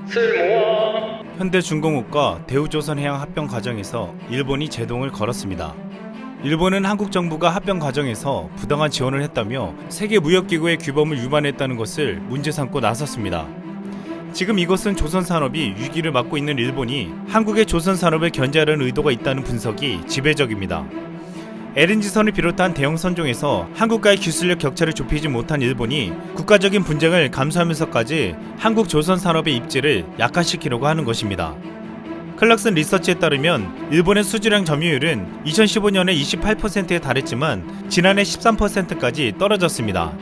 쓸모아. 현대중공업과 대우조선해양 합병 과정에서 일본이 제동을 걸었습니다. 일본은 한국 정부가 합병 과정에서 부당한 지원을 했다며 세계무역기구의 규범을 위반했다는 것을 문제 삼고 나섰습니다. 지금 이것은 조선산업이 위기를 맞고 있는 일본이 한국의 조선산업을 견제하려는 의도가 있다는 분석이 지배적입니다. LNG선을 비롯한 대형 선종에서 한국과의 기술력 격차를 좁히지 못한 일본이 국가적인 분쟁을 감수하면서까지 한국 조선산업의 입지를 약화시키려고 하는 것입니다. 클락슨 리서치에 따르면 일본의 수주량 점유율은 2015년에 28%에 달했지만 지난해 13%까지 떨어졌습니다.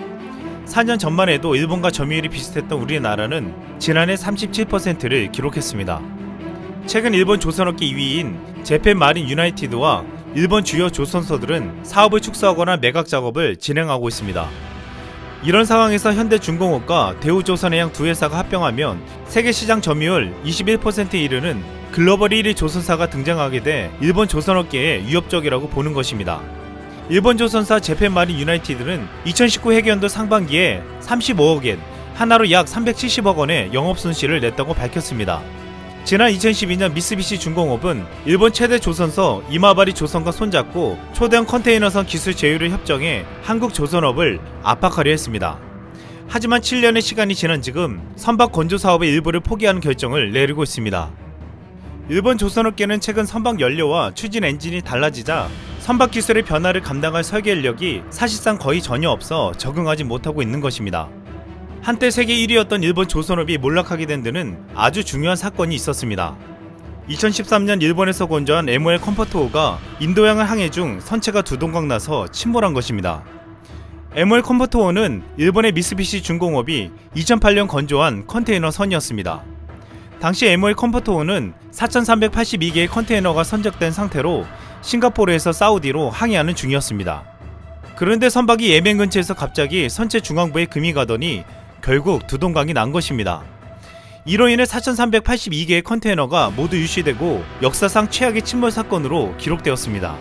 4년 전만 해도 일본과 점유율이 비슷했던 우리나라는 지난해 37%를 기록했습니다. 최근 일본 조선업계 2위인 재팬 마린 유나이티드와 일본 주요 조선소들은 사업을 축소하거나 매각 작업을 진행하고 있습니다. 이런 상황에서 현대중공업과 대우조선해양 두 회사가 합병하면 세계시장 점유율 21%에 이르는 글로벌 1위 조선사가 등장하게 돼 일본 조선업계에 위협적이라고 보는 것입니다. 일본 조선사 재팬 마린 유나이티드는 2019 회계연도 상반기에 35억엔, 하나로 약 370억 원의 영업손실을 냈다고 밝혔습니다. 지난 2012년 미쓰비시 중공업은 일본 최대 조선서 이마바리 조선과 손잡고 초대형 컨테이너선 기술 제휴를 협정해 한국 조선업을 압박하려 했습니다. 하지만 7년의 시간이 지난 지금 선박 건조 사업의 일부를 포기하는 결정을 내리고 있습니다. 일본 조선업계는 최근 선박 연료와 추진 엔진이 달라지자 선박 기술의 변화를 감당할 설계 인력이 사실상 거의 전혀 없어 적응하지 못하고 있는 것입니다. 한때 세계 1위였던 일본 조선업이 몰락하게 된 데는 아주 중요한 사건이 있었습니다. 2013년 일본에서 건조한 MOL 컴포트5가 인도양을 항해 중 선체가 두 동강 나서 침몰한 것입니다. MOL 컴포트5는 일본의 미쓰비시 중공업이 2008년 건조한 컨테이너 선이었습니다. 당시 MOL 컴포트5는 4,382개의 컨테이너가 선적된 상태로 싱가포르에서 사우디로 항해하는 중이었습니다. 그런데 선박이 예멘 근처에서 갑자기 선체 중앙부에 금이 가더니 결국 두 동강이 난 것입니다. 이로 인해 4,382개의 컨테이너가 모두 유실되고 역사상 최악의 침몰 사건으로 기록되었습니다.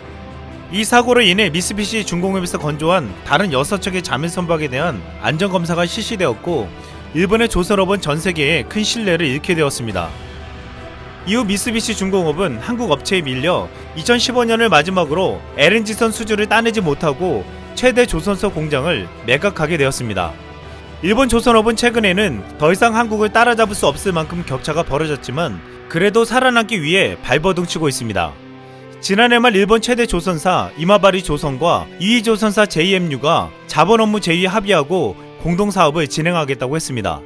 이 사고로 인해 미쓰비시 중공업에서 건조한 다른 6척의 자매 선박에 대한 안전검사가 실시되었고 일본의 조선업은 전세계에 큰 신뢰를 잃게 되었습니다. 이후 미쓰비시 중공업은 한국 업체에 밀려 2015년을 마지막으로 LNG선 수주를 따내지 못하고 최대 조선소 공장을 매각하게 되었습니다. 일본 조선업은 최근에는 더 이상 한국을 따라잡을 수 없을 만큼 격차가 벌어졌지만 그래도 살아남기 위해 발버둥치고 있습니다. 지난해 말 일본 최대 조선사 이마바리 조선과 2위 조선사 JMU가 자본 업무 제휴에 합의하고 공동사업을 진행하겠다고 했습니다.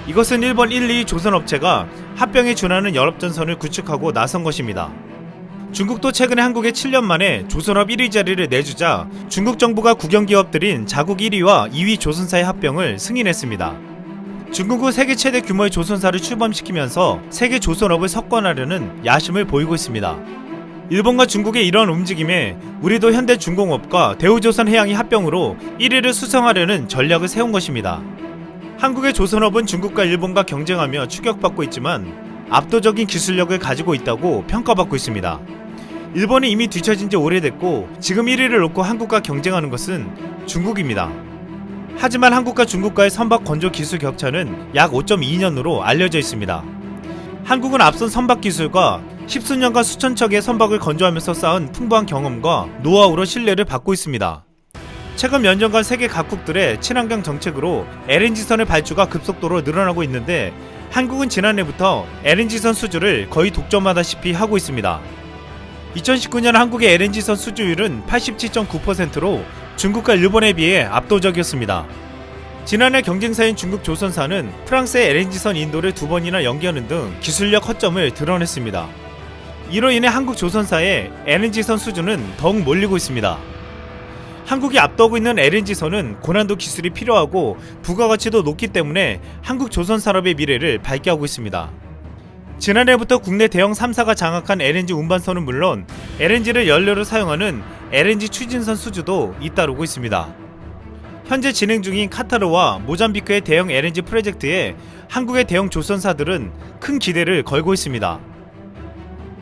이것은 일본 1, 2위 조선업체가 합병에 준하는 연합전선을 구축하고 나선 것입니다. 중국도 최근에 한국에 7년 만에 조선업 1위 자리를 내주자 중국 정부가 국영기업들인 자국 1위와 2위 조선사의 합병을 승인했습니다. 중국은 세계 최대 규모의 조선사를 출범시키면서 세계 조선업을 석권하려는 야심을 보이고 있습니다. 일본과 중국의 이러한 움직임에 우리도 현대중공업과 대우조선해양이 합병으로 1위를 수성하려는 전략을 세운 것입니다. 한국의 조선업은 중국과 일본과 경쟁하며 추격받고 있지만 압도적인 기술력을 가지고 있다고 평가받고 있습니다. 일본이 이미 뒤처진 지 오래됐고 지금 1위를 놓고 한국과 경쟁하는 것은 중국입니다. 하지만 한국과 중국과의 선박 건조 기술 격차는 약 5.2년으로 알려져 있습니다. 한국은 앞선 선박 기술과 십수년간 수천 척의 선박을 건조하면서 쌓은 풍부한 경험과 노하우로 신뢰를 받고 있습니다. 최근 몇 년간 세계 각국들의 친환경 정책으로 LNG선의 발주가 급속도로 늘어나고 있는데 한국은 지난해부터 LNG선 수주를 거의 독점하다시피 하고 있습니다. 2019년 한국의 LNG선 수주율은 87.9%로 중국과 일본에 비해 압도적이었습니다. 지난해 경쟁사인 중국 조선사는 프랑스의 LNG선 인도를 2번이나 연기하는 등 기술력 허점을 드러냈습니다. 이로 인해 한국 조선사의 LNG선 수주는 더욱 몰리고 있습니다. 한국이 앞두고 있는 LNG선은 고난도 기술이 필요하고 부가가치도 높기 때문에 한국 조선산업의 미래를 밝게 하고 있습니다. 지난해부터 국내 대형 3사가 장악한 LNG 운반선은 물론 LNG를 연료로 사용하는 LNG 추진선 수주도 잇따르고 있습니다. 현재 진행 중인 카타르와 모잠비크의 대형 LNG 프로젝트에 한국의 대형 조선사들은 큰 기대를 걸고 있습니다.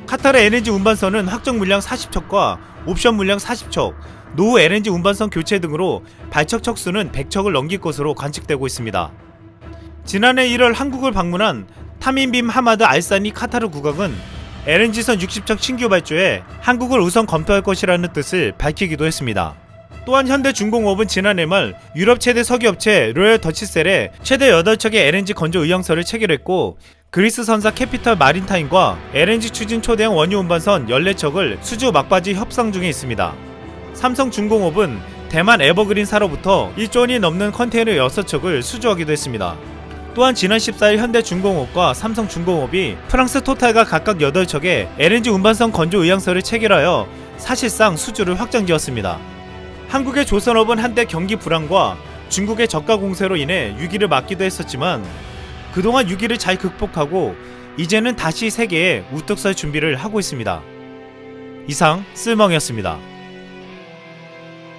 카타르 LNG 운반선은 확정 물량 40척과 옵션 물량 40척, 노후 LNG 운반선 교체 등으로 발척 척수는 100척을 넘길 것으로 관측되고 있습니다. 지난해 1월 한국을 방문한 타민빔 하마드 알사니 카타르 국왕은 LNG선 60척 신규 발주에 한국을 우선 검토할 것이라는 뜻을 밝히기도 했습니다. 또한 현대중공업은 지난해 말 유럽 최대 석유업체 로열 더치셀에 최대 8척의 LNG 건조 의향서를 체결했고, 그리스 선사 캐피털 마린타임과 LNG 추진 초대형 원유 운반선 14척을 수주 막바지 협상 중에 있습니다. 삼성중공업은 대만 에버그린사로부터 1조 원이 넘는 컨테이너 6척을 수주하기도 했습니다. 또한 지난 14일 현대중공업과 삼성중공업이 프랑스 토탈과 각각 8척의 LNG 운반선 건조 의향서를 체결하여 사실상 수주를 확정지었습니다. 한국의 조선업은 한때 경기 불황과 중국의 저가 공세로 인해 위기를 맞기도 했었지만 그동안 위기를 잘 극복하고 이제는 다시 세계에 우뚝 설 준비를 하고 있습니다. 이상 쓸멍이었습니다.